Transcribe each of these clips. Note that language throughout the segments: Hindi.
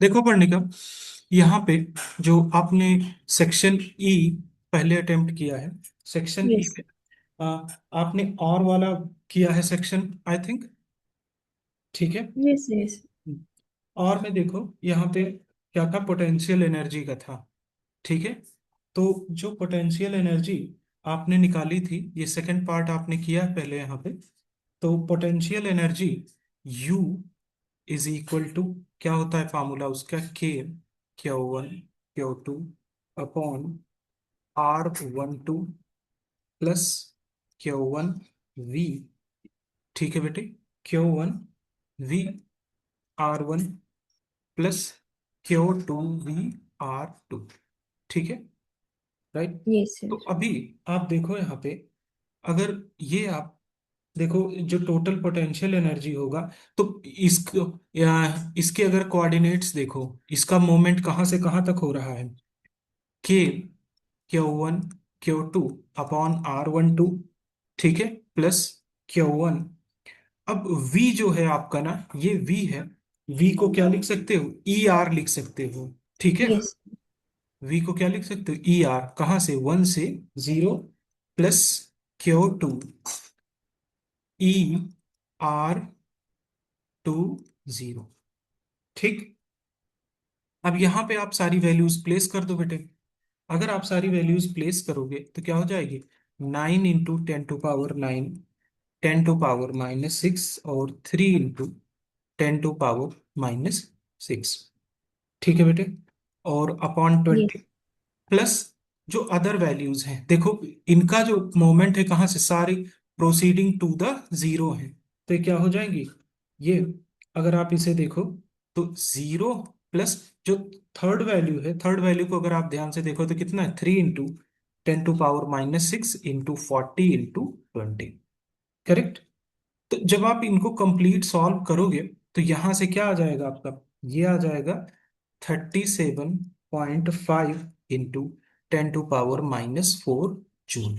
देखो पर्णिका, यहाँ पे जो आपने सेक्शन ई पहले अटेम्प्ट किया है, सेक्शन ई यस। में आपने और वाला किया है सेक्शन, आई थिंक। ठीक है। Yes yes. और में देखो यहाँ पे क्या था, पोटेंशियल एनर्जी का था। ठीक है। तो जो पोटेंशियल एनर्जी आपने निकाली थी, ये सेकंड पार्ट आपने किया है पहले यहाँ पे। तो potential energy U is equal to, क्या होता है फार्मूला उसका, Q1 Q2 upon R12 plus Q1 V। ठीक है बेटे, Q1 V R1 plus Q2 V R2। ठीक है, राइट। यस तो सर। अभी आप देखो यहाँ पे, अगर ये आप देखो जो टोटल पोटेंशियल एनर्जी होगा, तो इसको इसके अगर कोऑर्डिनेट्स देखो, इसका मोमेंट कहाँ से कहाँ तक हो रहा है, के Q1 Q2 अपॉन R12। ठीक है, प्लस Q1। अब V जो है आपका ना, ये V है। V को क्या लिख सकते हो, ER लिख सकते हो। ठीक है। यस। V को क्या लिख सकते हो, ER, कहाँ से, 1 से 0 प्लस Q2 ER20। ठीक। अब यहाँ पे आप सारी वैल्यूज प्लेस कर दो बेटे। अगर आप सारी वैल्यूज प्लेस करोगे तो क्या हो जाएगी, 9 × 10⁻⁹, 10⁻⁻6, और 3 × 10⁻⁻6। ठीक है बेटे। और अपॉन यस। 20 प्लस जो अदर वैल्यूज हैं, देखो इनका जो मोमेंट है कहाँ से, सारी प्रोसीडिंग टू द जीरो है। तो ये क्या हो जाएंगी, ये अगर आप इसे देखो तो 0 प्लस जो थर्ड वैल्यू है, थर्ड वैल्यू को अगर आप ध्यान से देखो तो कितना है, 3 × 10⁻⁻6 इंटू 40 इंटू 20। करेक्ट। तो जब आप इनको कंप्लीट सॉल्व करोगे तो यहां से क्या आ जाएगा आपका, ये आ जाएगा 37.5 इंटू 10⁻⁻4 जूल।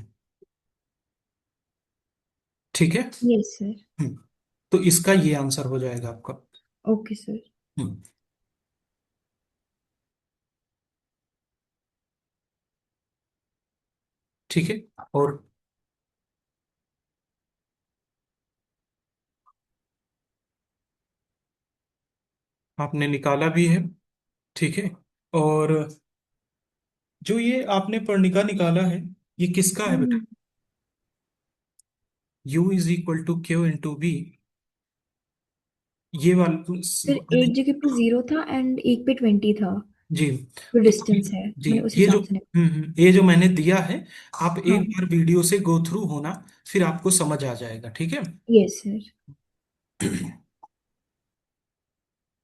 ठीक है। Yes sir. हम्म, तो इसका ये आंसर हो जाएगा आपका। Okay sir. हम्म, ठीक है। और आपने निकाला भी है। ठीक है। और जो ये आपने पर्णिका निकाला है, ये किसका है बेटा, हम्म। U = Q × V। ये वाला फिर एक जगह पे 0 था एंड एक पे 20 था। जी। जो तो डिस्टेंस है जी, मैंने उस ये जो हिसाब से ये जो मैंने दिया है, आप एक हाँ। बार वीडियो से गो थ्रू होना, फिर आपको समझ आ जाएगा। ठीक है। Yes sir.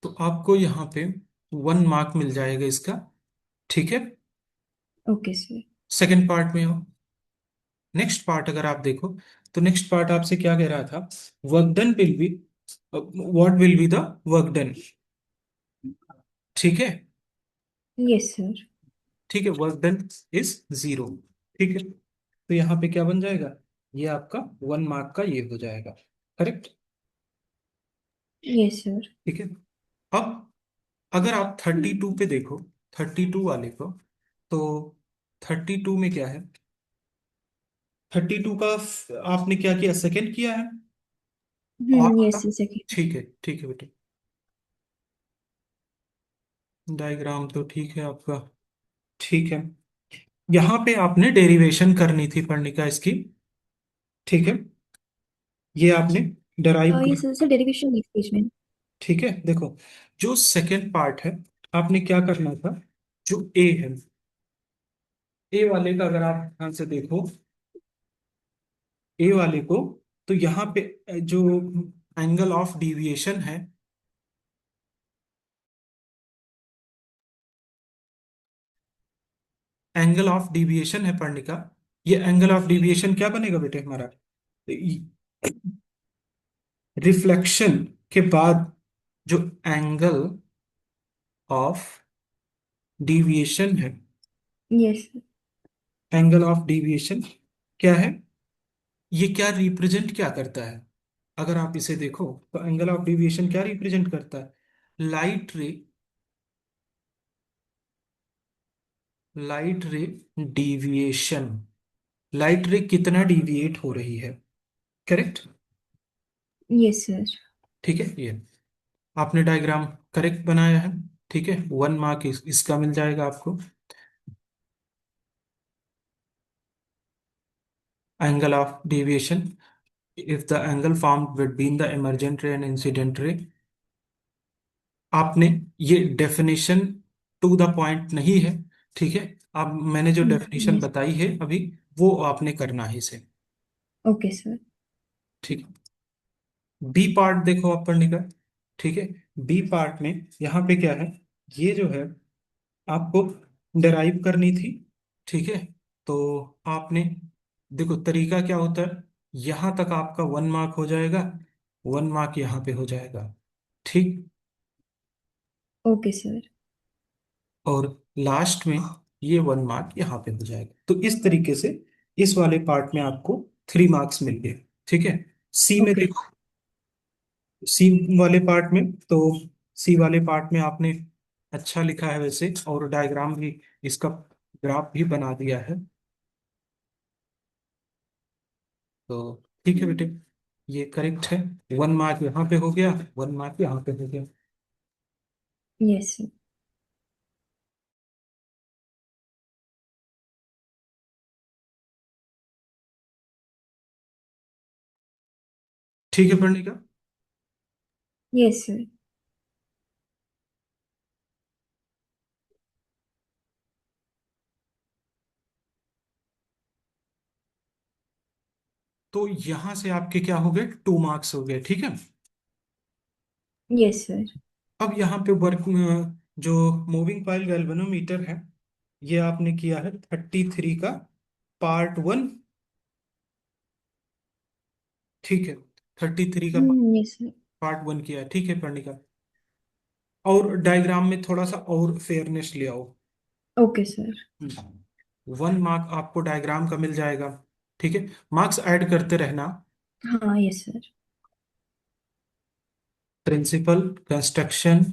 तो आपको यहाँ पे 1 मार्क मिल जाएगा इसका। ठीक है। Okay sir. सेकंड पार्ट में हो। नेक्स्ट पार्ट अगर आप देखो, तो नेक्स्ट पार्ट आपसे क्या कह रहा था, work done will be, what will be the work done. ठीक है। Yes sir. ठीक है, वर्क डन इज 0। ठीक है। तो यहाँ पे क्या बन जाएगा, ये आपका 1 मार्क का ये हो जाएगा। करेक्ट। Yes sir. ठीक है। अब अगर आप 32 पे देखो, 32 वाले को, तो 32 में क्या है, 32 का आपने क्या किया, सेकंड किया है, और यस वाला। सेकेंड। ठीक है बेटे, डायग्राम तो ठीक है आपका। ठीक है। यहाँ पे आपने डेरिवेशन करनी थी पढ़ने का इसकी। ठीक है, ये आपने डराइव ये कर। सर डेरिवेशन नेक्स्ट पेज में। ठीक है, देखो जो सेकंड पार्ट है, आपने क्या करना था, जो ए है, ए वाले का अगर आप ध्यान से देखो, ए वाले को, तो यहाँ पे जो एंगल ऑफ डिविएशन है, एंगल ऑफ डिविएशन है पढ़ने का, ये एंगल ऑफ डिविएशन क्या बनेगा बेटे हमारा, रिफ्लेक्शन के बाद जो एंगल ऑफ डिविएशन है, यस। एंगल ऑफ डिविएशन क्या है, ये क्या रिप्रेजेंट क्या करता है, अगर आप इसे देखो तो एंगल ऑफ डिविएशन क्या रिप्रेजेंट करता है, लाइट रे लाइट रे डिविएशन, लाइट रे कितना डिविएट हो रही है, करेक्ट। Yes sir. ठीक है, ये आपने डायग्राम करेक्ट बनाया है। ठीक है, 1 मार्क इसका मिल जाएगा आपको। Angle of deviation, if the angle found between the emergent रे एंड इंसिडेंट रे। आपने ये डेफिनेशन टू द पॉइंट नहीं है, ठीक है। अब मैंने जो डेफिनेशन यस। बताई है अभी, वो आपने करना है इसे। Okay sir. ठीक है, बी पार्ट देखो आप पढ़ने का। ठीक है, बी पार्ट में यहाँ पे क्या है, ये जो है आपको डिराइव करनी थी। ठीक है, तो आपने देखो तरीका क्या होता है, यहां तक आपका 1 मार्क हो जाएगा, 1 मार्क यहाँ पे हो जाएगा। ठीक, ओके सर। और लास्ट में ये 1 मार्क यहाँ पे हो जाएगा। तो इस तरीके से इस वाले पार्ट में आपको 3 मार्क्स मिल गए। ठीक है, सी में ओके। देखो, सी वाले पार्ट में तो, सी वाले पार्ट में आपने अच्छा लिखा है वैसे, और डायग्राम भी, इसका ग्राफ भी बना दिया है। तो ठीक है बेटे, ये करेक्ट है। 1 मार्क यहाँ पे हो गया, 1 मार्क यहाँ पे हो गया। Yes sir. ठीक है पढ़ने का। Yes sir. तो यहां से आपके क्या हो गए, 2 मार्क्स हो गए। ठीक है, यस सर। अब यहाँ पे वर्क, जो मूविंग पाइल गैल्वेनोमीटर है, ये आपने किया है 33 का पार्ट 1। ठीक है, 33 का यस सर। पार्ट 1 किया है। ठीक है पढ़ने का, और डायग्राम में थोड़ा सा और फेयरनेस ले आओ। Okay sir. 1 मार्क आपको डायग्राम का मिल जाएगा। ठीक है, मार्क्स ऐड करते रहना। हाँ यस सर। प्रिंसिपल कंस्ट्रक्शन,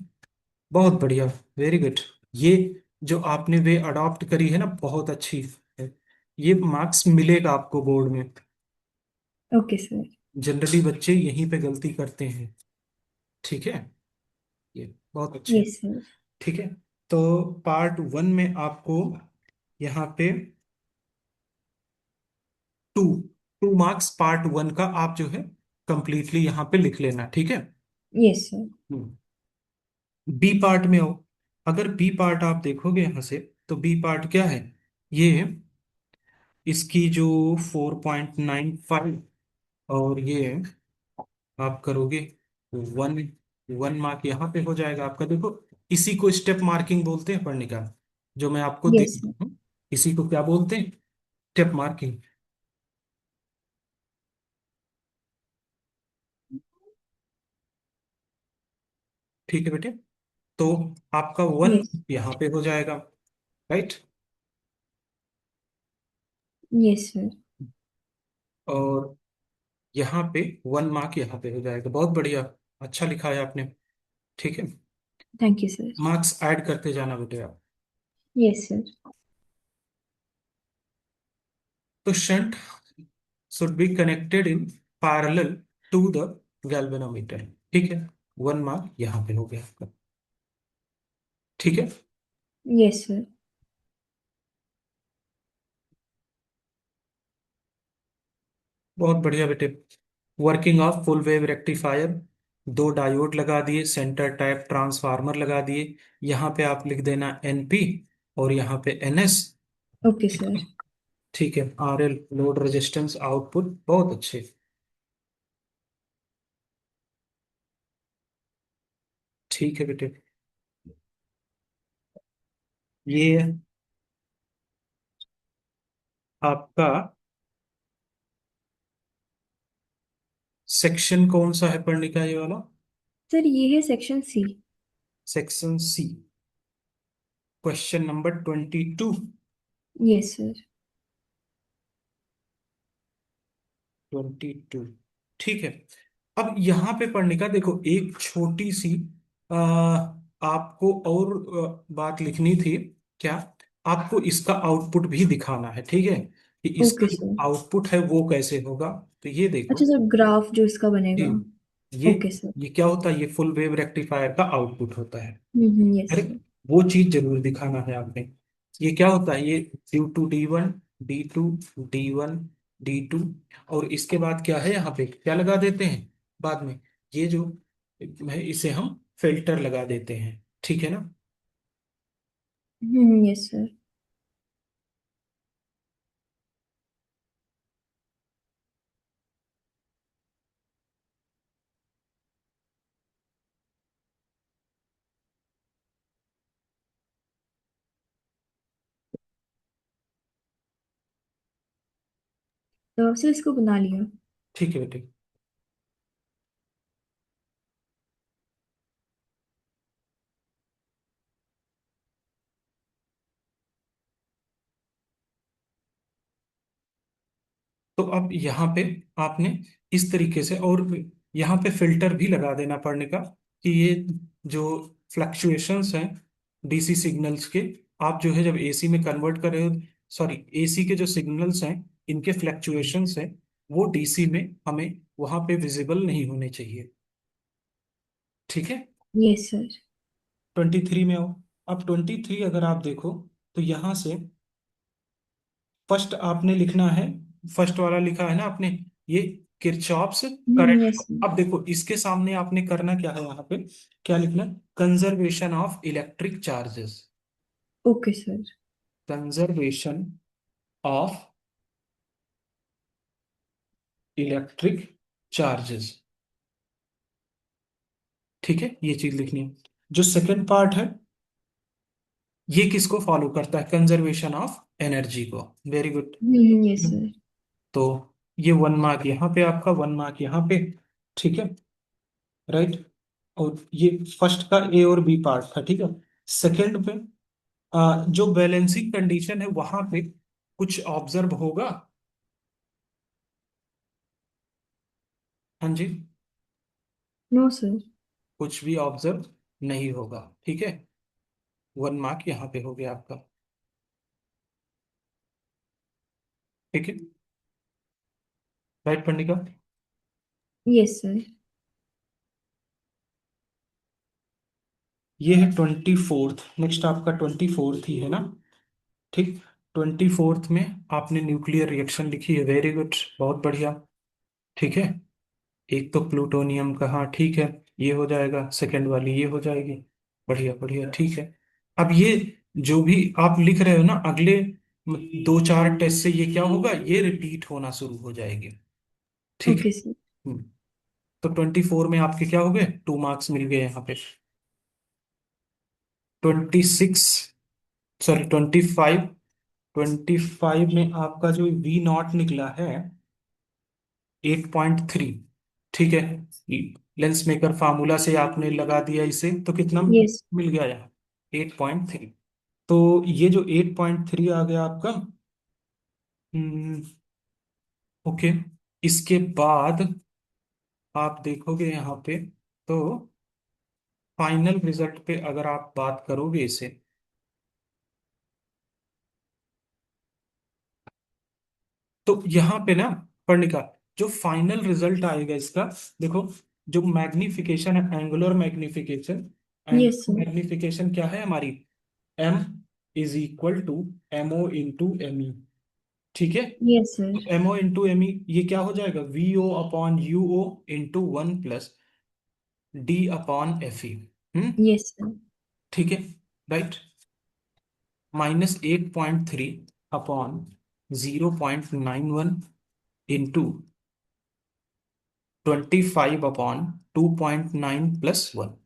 बहुत बढ़िया, वेरी गुड। ये जो आपने वे अडॉप्ट करी है ना, बहुत अच्छी है। ये मार्क्स मिलेगा आपको बोर्ड में। Okay sir. जनरली बच्चे यहीं पे गलती करते हैं। ठीक है, ये बहुत अच्छे। Yes sir. ठीक है, तो पार्ट 1 में आपको यहाँ पे 2 2 मार्क्स पार्ट 1 का आप जो है कंप्लीटली यहाँ पे लिख लेना। ठीक है, यस सर। बी पार्ट में हो, अगर बी पार्ट आप देखोगे यहाँ से, तो बी पार्ट क्या है, ये इसकी जो 4.95, और ये आप करोगे 1, 1 मार्क यहाँ पे हो जाएगा आपका। देखो, इसी को स्टेप मार्किंग बोलते हैं पढ़ने का, जो मैं आपको दे यस सर। रहा हूँ, इसी को क्या बोलते हैं, स्टेप मार्किंग। ठीक है बेटे, तो आपका वन यस। यहाँ पे हो जाएगा, राइट। Yes sir. और यहाँ पे 1 मार्क यहाँ पे हो जाएगा। बहुत बढ़िया, अच्छा लिखा है आपने। ठीक है, thank you sir. Marks add करते जाना बेटे आप। Yes sir. तो shunt should be connected in parallel to the galvanometer। ठीक है, 1 मार्क यहाँ पे हो गया आपका। ठीक है, यस सर। बहुत बढ़िया बेटे। Working of full wave rectifier, 2 diode लगा दिए, सेंटर टाइप ट्रांसफार्मर लगा दिए। यहाँ पे आप लिख देना NP, और यहाँ पे NS। Okay sir. ठीक है, RL लोड रेजिस्टेंस आउटपुट, बहुत अच्छे। ठीक है बेटे, ये आपका सेक्शन कौन सा है पढ़ने का, ये वाला सर ये है section C. Section C, question number 22। Yes sir. 22, ठीक है। अब यहाँ पे पढ़ने का देखो, एक छोटी सी आपको और बात लिखनी थी। क्या, आपको इसका आउटपुट भी दिखाना है, ठीक है, कि इसका ओके जो सर। आउटपुट है वो कैसे होगा। तो ये अच्छा देखो सर, ग्राफ जो इसका जी, बनेगा। ये ओके सर। ये क्या होता है, ये फुल वेव रेक्टिफायर का आउटपुट होता है। यस अरे सर। वो चीज जरूर दिखाना है आपने। ये क्या होता है, ये due to D1, D2, D1, D2, और इसके बाद क्या है, यहाँ पे क्या लगा देते हैं बाद में, ये जो है इसे हम फिल्टर लगा देते हैं, ठीक है ना। Yes sir. तो सर इसको बना लिया। ठीक है बेटे। तो अब यहाँ पे आपने इस तरीके से, और यहाँ पे फिल्टर भी लगा देना पड़ने का, कि ये जो फ्लक्चुएशंस हैं डीसी सिग्नल्स के, आप जो है जब एसी में कन्वर्ट कर रहे हो, सॉरी एसी के जो सिग्नल्स हैं इनके फ्लक्चुएशंस हैं वो डीसी में हमें वहां पे विजिबल नहीं होने चाहिए, ठीक है। Yes sir. 23 में आओ। अब 23 अगर आप देखो तो यहाँ से फर्स्ट आपने लिखना है, फर्स्ट वाला लिखा है ना आपने, ये किरचॉफ्स करंट। Yes sir. अब देखो इसके सामने आपने करना क्या है, यहाँ पे क्या लिखना, conservation of electric charges, okay sir. Conservation of electric charges, ठीक है, ये चीज लिखनी है। जो सेकंड पार्ट है ये किसको फॉलो करता है, कंजर्वेशन ऑफ एनर्जी को, वेरी गुड। Yes sir. तो ये 1 मार्क यहाँ पे आपका, 1 मार्क यहाँ पे, ठीक है, राइट। और ये फर्स्ट का ए और बी पार्ट था, ठीक है। सेकंड पे जो बैलेंसिंग कंडीशन है वहां पे कुछ ऑब्जर्व होगा, हाँ जी, नो सर। कुछ भी ऑब्जर्व नहीं होगा, ठीक है। 1 मार्क यहाँ पे हो गया आपका, ठीक है, राइट पंडिका। Yes sir. ये है 24th, नेक्स्ट आपका 24th ही है ना, ठीक। 24th में आपने न्यूक्लियर रिएक्शन लिखी है, वेरी गुड, बहुत बढ़िया, ठीक है। एक तो प्लूटोनियम का, हाँ ठीक है, ये हो जाएगा, सेकंड वाली ये हो जाएगी, बढ़िया बढ़िया, ठीक है। अब ये जो भी आप लिख रहे हो ना अगले 2-4 टेस्ट से ये क्या होगा, ये रिपीट होना शुरू हो जाएगी, ठीक है। Okay sir. हम्म, तो 24 में आपके क्या हो गए, 2 मार्क्स मिल गए यहाँ पे। 26, सॉरी 25, 25 में आपका जो V0 निकला है 8.3, ठीक है। लेंस मेकर फार्मूला से आपने लगा दिया इसे, तो कितना यस। मिल गया यहाँ, 8.3। तो ये जो 8.3 आ गया आपका, हम्म, ओके। इसके बाद आप देखोगे यहाँ पे, तो फाइनल रिजल्ट पे अगर आप बात करोगे इसे, तो यहाँ पे ना पढ़ने का जो फाइनल रिजल्ट आएगा इसका, देखो जो मैग्निफिकेशन है, angular magnification, yes angular sir. Magnification क्या है हमारी, M is equal to MO into M E, ठीक है। यस तो sir. MO into M E ये क्या हो जाएगा, VO upon UO into 1 + D/Fe, hmm, yes sir. ठीक है, राइट। -8.3 अपॉन 0.91 इंटू 25/2.9 + 1,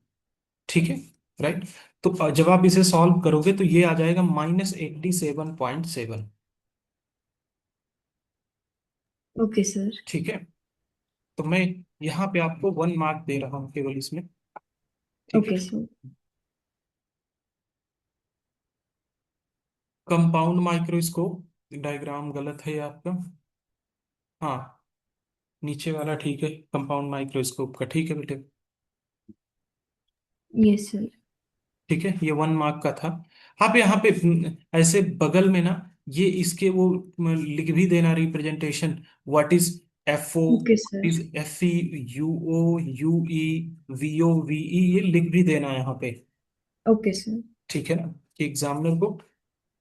ठीक है, राइट। तो जब आप इसे सॉल्व करोगे तो ये आ जाएगा -87.7, ओके सर। ठीक है। तो मैं यहाँ पे आपको 1 मार्क दे रहा हूँ केवल इसमें, ठीक है। Okay sir. Compound microscope diagram गलत है ये आपका, हाँ नीचे वाला ठीक है, कंपाउंड माइक्रोस्कोप का, ठीक है बेटे। Yes sir. ठीक है, ये 1 मार्क का था। आप यहाँ पे ऐसे बगल में ना, ये इसके वो लिख भी देना representation, what is F O, okay sir. Is F E, U O, U E, V O, V E, ये लिख भी देना यहाँ पे। Okay sir. ठीक है ना, कि एग्जामिनर को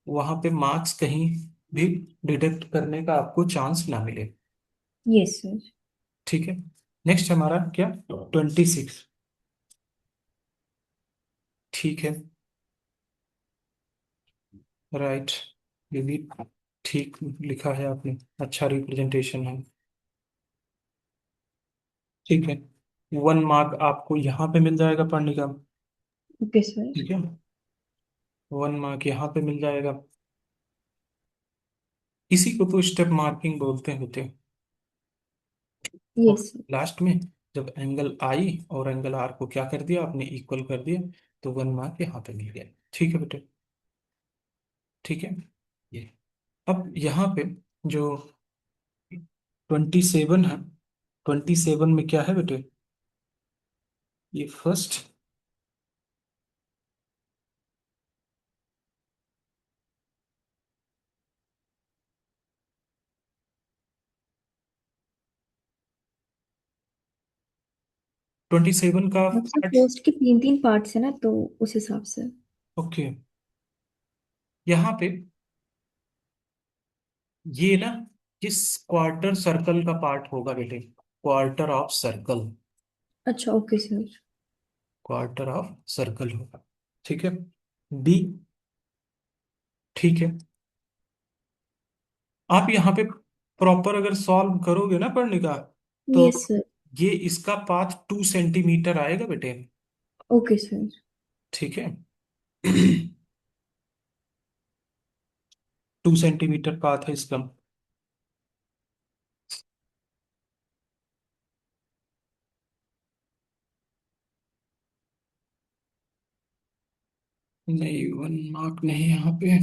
वहां पे मार्क्स कहीं भी डिडक्ट करने का आपको चांस ना मिले। Yes sir. ठीक है। नेक्स्ट हमारा क्या, 26। ठीक है, राइट, ये भी ठीक लिखा है आपने, अच्छा रिप्रेजेंटेशन है। ठीक है, 1 मार्क आपको यहाँ पे मिल जाएगा पढ़ने का। Okay sir. ठीक है, 1 मार्क यहाँ पे मिल जाएगा। इसी को तो स्टेप मार्किंग बोलते होते हैं। और यस सर। लास्ट में जब एंगल आई और एंगल आर को क्या कर दिया आपने, इक्वल कर दिया, तो 1 मार्क यहाँ पे मिल गया। ठीक है बेटे। ठीक है, ये अब यहाँ पे जो 27 है, 27 में क्या है बेटे, ये फर्स्ट, 27 का मतलब पार्ट। पोस्ट के तीन तीन पार्ट्स है ना, तो उस हिसाब से। ओके, यहाँ पे ये ना किस क्वार्टर सर्कल का पार्ट होगा बेटे, क्वार्टर ऑफ सर्कल, अच्छा okay sir. Quarter of circle होगा। ठीक है, बी। ठीक है, आप यहाँ पे प्रॉपर अगर सॉल्व करोगे ना पढ़ने का, तो यस सर। ये इसका पाथ 2 सेंटीमीटर आएगा बेटे। Okay sir. ठीक है, 2 सेंटीमीटर पाथ है इसका। नहीं, 1 मार्क नहीं यहाँ पे।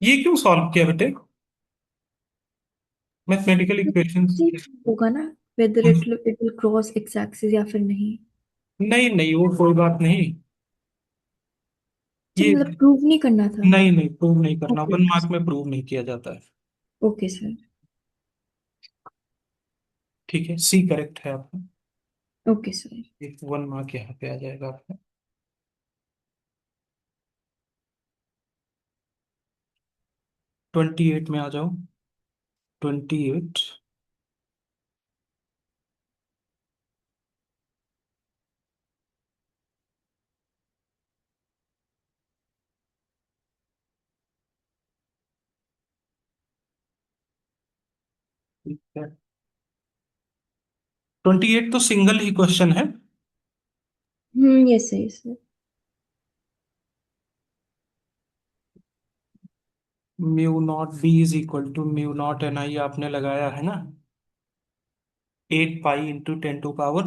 ये क्यों सॉल्व किया बेटे, मैथमेटिकल इक्वेशंस। ठीक होगा ना, whether it will cross x axis या फिर नहीं। नहीं नहीं, वो कोई बात नहीं। तो ये मतलब प्रूव नहीं करना था। नहीं नहीं, प्रूव नहीं करना, ओके 1 मार्क में प्रूव नहीं किया जाता है। Okay sir. ठीक है, सी करेक्ट है आपका। Okay sir. एक 1 मार्क यहाँ पे आ जाएगा आपका। 28 में आ जाओ, 28। ठीक है, 28 तो सिंगल ही क्वेश्चन है। Yes sir yes sir. Mu naught B is equal to mu naught N I आपने लगाया है ना, 8 pi into 10 to power,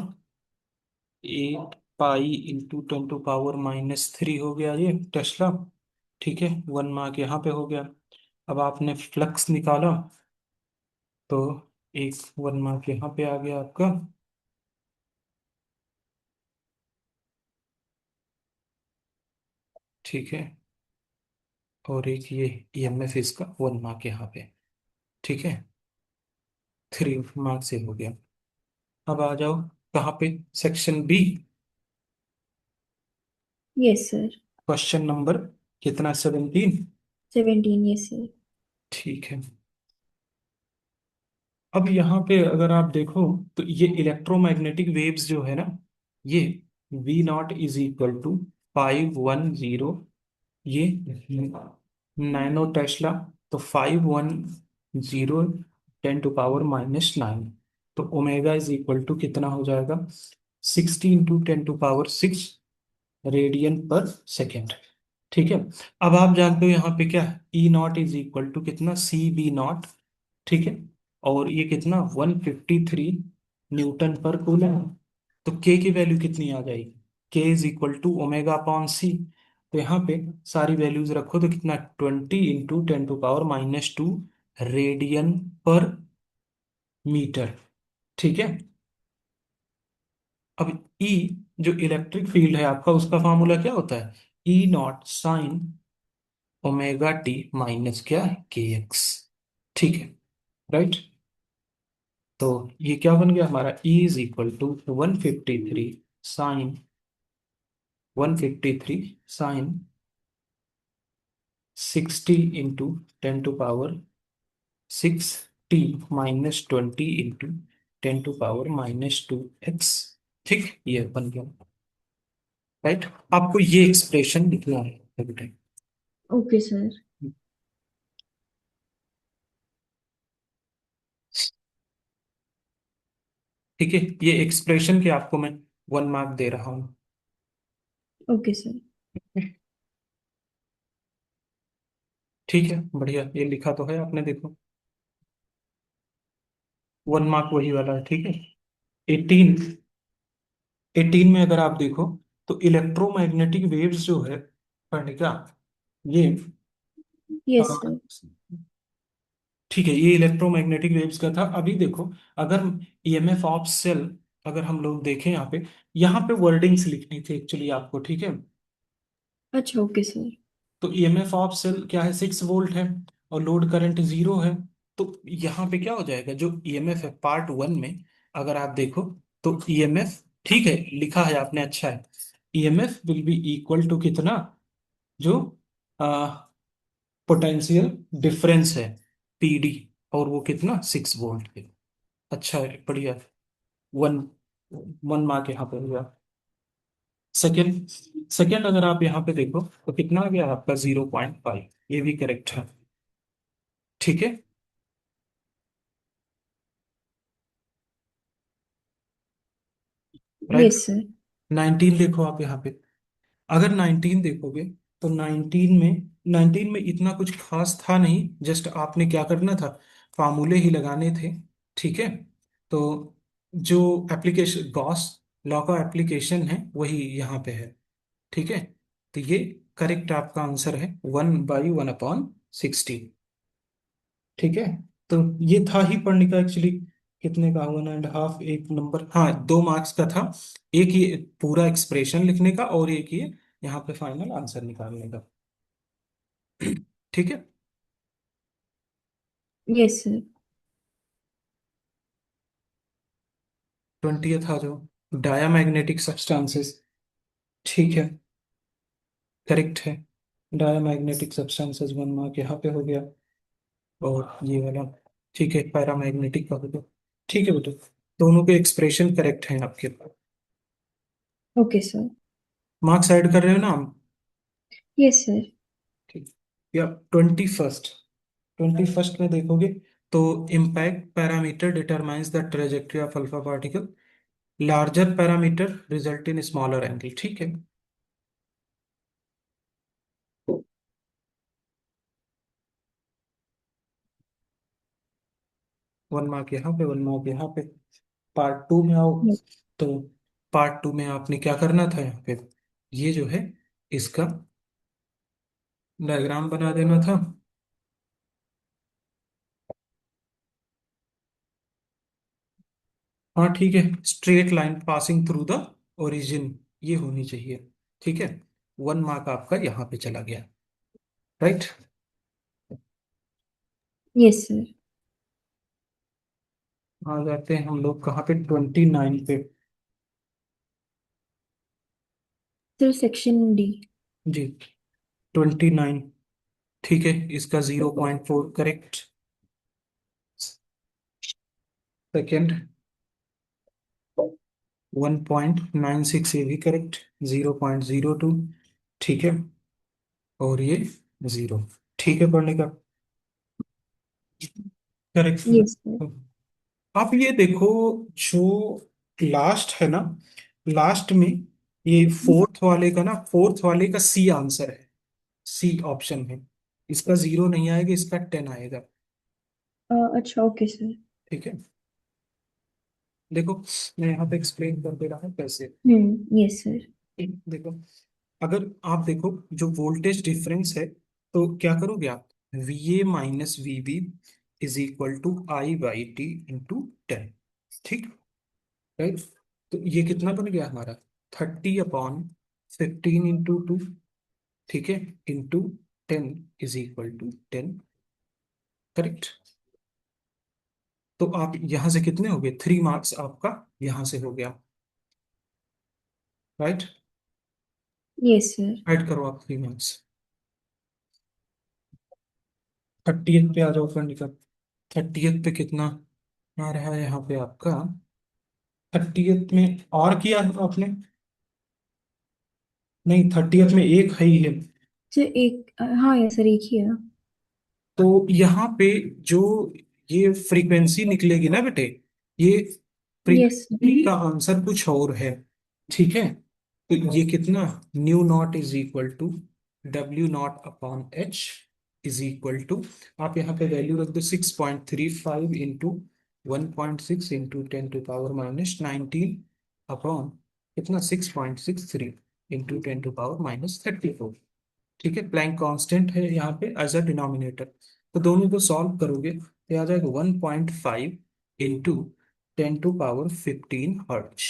8 pi into 10 to power -3 हो गया ये टेस्ला। ठीक है, 1 मार्क यहाँ पे हो गया। अब आपने फ्लक्स निकाला, तो एक 1 मार्क यहाँ पे आ गया आपका। ठीक है, और एक ये ईएमएफ इसका 1 मार्क यहाँ पे। ठीक है, 3 मार्क से हो गया। अब आ जाओ कहाँ पे, section B, yes sir. Question number कितना, 17। 17 यस सर। ठीक है, अब यहाँ पे अगर आप देखो, तो ये इलेक्ट्रोमैग्नेटिक वेव्स जो है ना, ये V0 = 510, ये नैनो टेस्ला, तो 510 10 टू पावर -9, तो ओमेगा इज इक्वल टू कितना हो जाएगा, 60 × 10 टू पावर 6 रेडियन पर सेकेंड। ठीक है, अब आप जानते हो यहाँ पे क्या, E0 = कितना, CB0। ठीक है, और ये कितना, 153 न्यूटन पर कूलम। तो के की वैल्यू कितनी आ जाएगी, K = ω/C। तो यहाँ पे सारी वैल्यूज रखो, तो कितना, 20 × 10 टू पावर -2 रेडियन पर मीटर। ठीक है। अब ई, जो इलेक्ट्रिक फील्ड है आपका, उसका फार्मूला क्या होता है? E naught sine omega T minus क्या, के एक्स। ठीक है। राइट। तो ये क्या बन गया हमारा? E is equal to 153 sine 60 × 10⁻⁻⁻20 × 10⁻²⁰ ठीक, ये बन गया। राइट। आपको ये एक्सप्रेशन लिखना है every time। Okay sir. ठीक है। ये एक्सप्रेशन के आपको मैं 1 मार्क दे रहा हूँ। Okay sir. ठीक है, बढ़िया, ये लिखा तो है आपने, देखो। 1 मार्क वही वाला है। ठीक है। 18, 18 में अगर आप देखो, तो इलेक्ट्रोमैग्नेटिक वेव्स जो है पढ़ने का, ये अ, यस सर। ठीक है, ये इलेक्ट्रोमैग्नेटिक वेव्स का था। अभी देखो, अगर ईएमएफ ऑफ सेल, अगर हम लोग देखें यहाँ पे वर्डिंग्स लिखनी थी एक्चुअली आपको। ठीक है। अच्छा ओके सर। तो ईएमएफ ऑफ सेल क्या है? 6 वोल्ट है, और लोड करंट 0 है। तो यहाँ पे क्या हो जाएगा? जो ईएमएफ है पार्ट 1 में, अगर आप देखो, तो ईएमएफ, ठीक है, लिखा है आपने, अच्छा है। EMF will be equal to कितना? जो पोटेंशियल डिफरेंस है, पीडी, और वो कितना? 6 वोल्ट है। अच्छा है, बढ़िया। वन 1 मार्क यहाँ पे हुआ। सेकेंड, सेकेंड अगर आप यहाँ पे देखो, तो कितना आ गया आपका? 0.5। ये भी करेक्ट है। ठीक है। राइट। Yes sir. 19 देखो आप यहाँ पे। अगर 19 देखोगे, तो 19 में इतना कुछ खास था नहीं, जस्ट आपने क्या करना था? फार्मूले ही लगाने थे। ठीक है। तो जो एप्लीकेशन, गॉस लॉ का एप्लीकेशन है, वही यहाँ पे है। ठीक है। तो ये करेक्ट आपका आंसर है, 1/1/16। ठीक है। तो ये था ही पढ़ने का एक्चुअली। कितने का? 1.5, एक नंबर, हाँ, 2 मार्क्स का था। एक ये पूरा एक्सप्रेशन लिखने का, और एक ये यहाँ पे फाइनल आंसर निकालने का। ठीक है। Yes sir. 20 था जो डायामैग्नेटिक सब्सटेंसेस। ठीक है, करेक्ट है। डायामैग्नेटिक सब्सटेंसेस 1 मार्क यहाँ पे हो गया। और ये वाला, ठीक है, पैरामैग्नेटिक का हो गया। ठीक है बेटा, दोनों के एक्सप्रेशन करेक्ट हैं आपके पास। Okay sir. मार्क्स ऐड कर रहे हो ना हम? Yes sir. ठीक। या 21st, 21st में देखोगे, तो impact parameter determines the trajectory of alpha particle, larger parameter result in smaller angle. ठीक है। 1 मार्क यहाँ पे, 1 मार्क यहाँ पे। पार्ट 2 में आओ, तो पार्ट 2 में आपने क्या करना था? यहाँ पे ये जो है, इसका डायग्राम बना देना था। हाँ ठीक है, straight line passing through the origin, ये होनी चाहिए। ठीक है। 1 मार्क आपका यहाँ पे चला गया। राइट। Yes sir. आ जाते हैं हम लोग कहाँ पे? 29 पे। Sir section D. जी, 29। ठीक है, इसका 0.4 करेक्ट। सेकेंड, 1.96 ये भी करेक्ट। 0.02। ठीक है। और ये 0। ठीक है, पढ़ने का करेक्ट। Yes sir. आप ये देखो, जो लास्ट है ना, लास्ट में, ये फोर्थ वाले का ना, फोर्थ वाले का सी आंसर है, सी ऑप्शन है। इसका 0 नहीं आएगा, इसका 10 आएगा। अच्छा ओके सर। ठीक है। देखो, मैं यहाँ पे एक्सप्लेन कर दे रहा हूँ कैसे। Yes sir. देखो, अगर आप देखो, जो वोल्टेज डिफरेंस है, तो क्या करोगे आप? V A minus V B is equal to I/T × 10। ठीक, राइट। तो ये कितना बन गया हमारा, 30/15 × 2, ठीक है, into 10 is equal to 10। Correct. तो आप यहां से कितने हो गए, 3 मार्क्स आपका यहां से हो गया, राइट। Yes sir. ऐड करो आप 3 मार्क्स। 30th पे आ जाओ फंड। 30th पे कितना आ रहा है यहाँ पे आपका, 30th में और किया है आपने, नहीं 30th में एक है ही है। सर एक, हाँ यस सर, एक ही है। तो यहाँ पे जो ये फ्रीक्वेंसी निकलेगी ना बेटे, ये यस सर। फ्रीक्वेंसी का आंसर कुछ और है, ठीक है। तो ये कितना, nu naught is equal to W0/H is equal to, आप यहाँ पे वैल्यू रख दो 6.35 इंटू 1.6 इंटू 10⁻⁻19 अपॉन कितना, 6.63 इंटू 10⁻⁻34। ठीक है, प्लैंक कांस्टेंट है यहाँ पे एज अ डिनोमिनेटर। तो दोनों को सॉल्व करोगे तो आ जाएगा 1.5 इंटू 10⁻15 हर्ट्ज।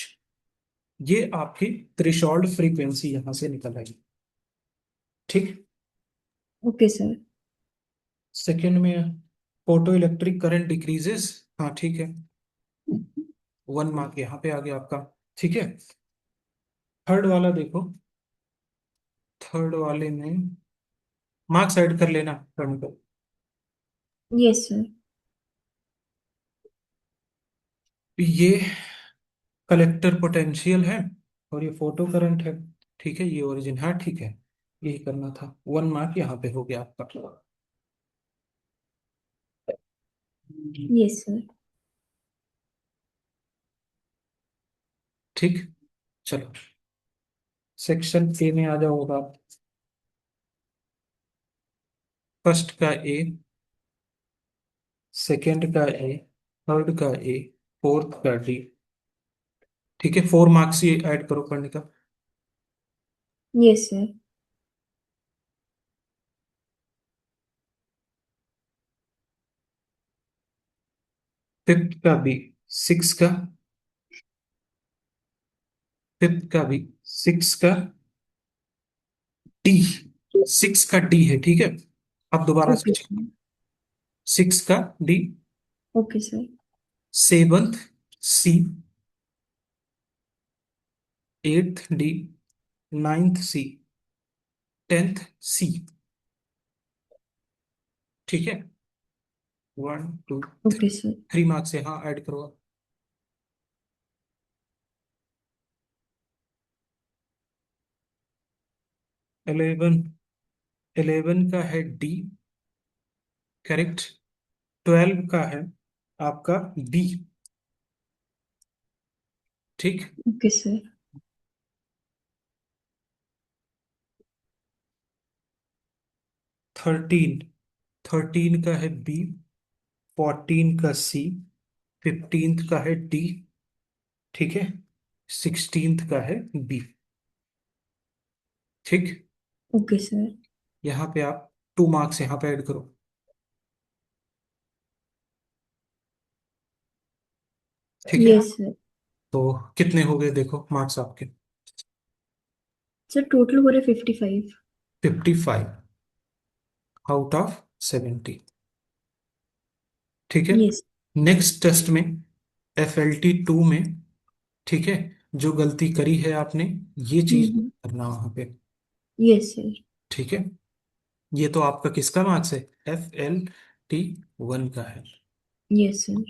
ये आपकी थ्रेशोल्ड फ्रीक्वेंसी यहाँ से निकल आई। ठीक। Okay sir. सेकंड में फोटो इलेक्ट्रिक करंट डिक्रीजेस, हाँ ठीक है, 1 मार्क यहाँ पे आ गया आपका। ठीक है। थर्ड वाला देखो, थर्ड वाले में मार्क्स ऐड कर लेना थर्ड को। Yes sir. ये कलेक्टर पोटेंशियल है और ये फोटो करंट है, ठीक है, ये ओरिजिन, हाँ ठीक है, यही करना था। 1 मार्क यहाँ पे हो गया आपका। Yes sir. ठीक। चलो सेक्शन ए में आ जाओगा आप। फर्स्ट का ए, सेकंड का ए, थर्ड का ए, फोर्थ का डी। ठीक है, 4 मार्क्स ये ऐड करो पढ़ने का। Yes sir. फिफ्थ का बी, सिक्स का, फिफ्थ का बी, सिक्स का डी, सिक्स का डी है, ठीक है। अब दोबारा से ओके check करो। सर। सिक्स का D, okay sir. Seventh C, eighth D, ninth C, 10th C. ठीक है, 1 2 ओके सर। 3 मार्क्स से हाँ ऐड करो आप। 11, 11 का है डी, करेक्ट। 12 का है आपका बी। ठीक। Okay sir. 13, 13 का है बी, 14 का सी, 15th का है डी, ठीक है, 16th का है बी। ठीक। Okay sir. यहाँ पे आप 2 मार्क्स यहाँ पे ऐड करो। ठीक है। Yes sir. तो कितने हो गए देखो मार्क्स आपके, सर टोटल हो रहा है 55। 55/70। ठीक है। यस। नेक्स्ट टेस्ट में FLT 2 में, ठीक है, जो गलती करी है आपने, ये चीज हम्म। करना वहां पे। Yes sir. ठीक है। ये तो आपका किसका मार्क्स है, FLT 1 का है। Yes sir.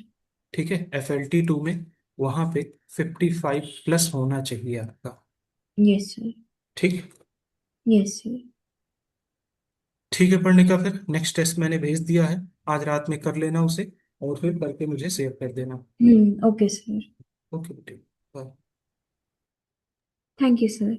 ठीक है, FLT 2 में वहां पे 55+ होना चाहिए आपका। Yes sir. ठीक। Yes sir. ठीक है, पढ़ने का फिर नेक्स्ट टेस्ट मैंने भेज दिया है, आज रात में कर लेना उसे और फिर करके मुझे शेयर कर देना। Okay sir. ओके बेटे, बाय। Thank you sir.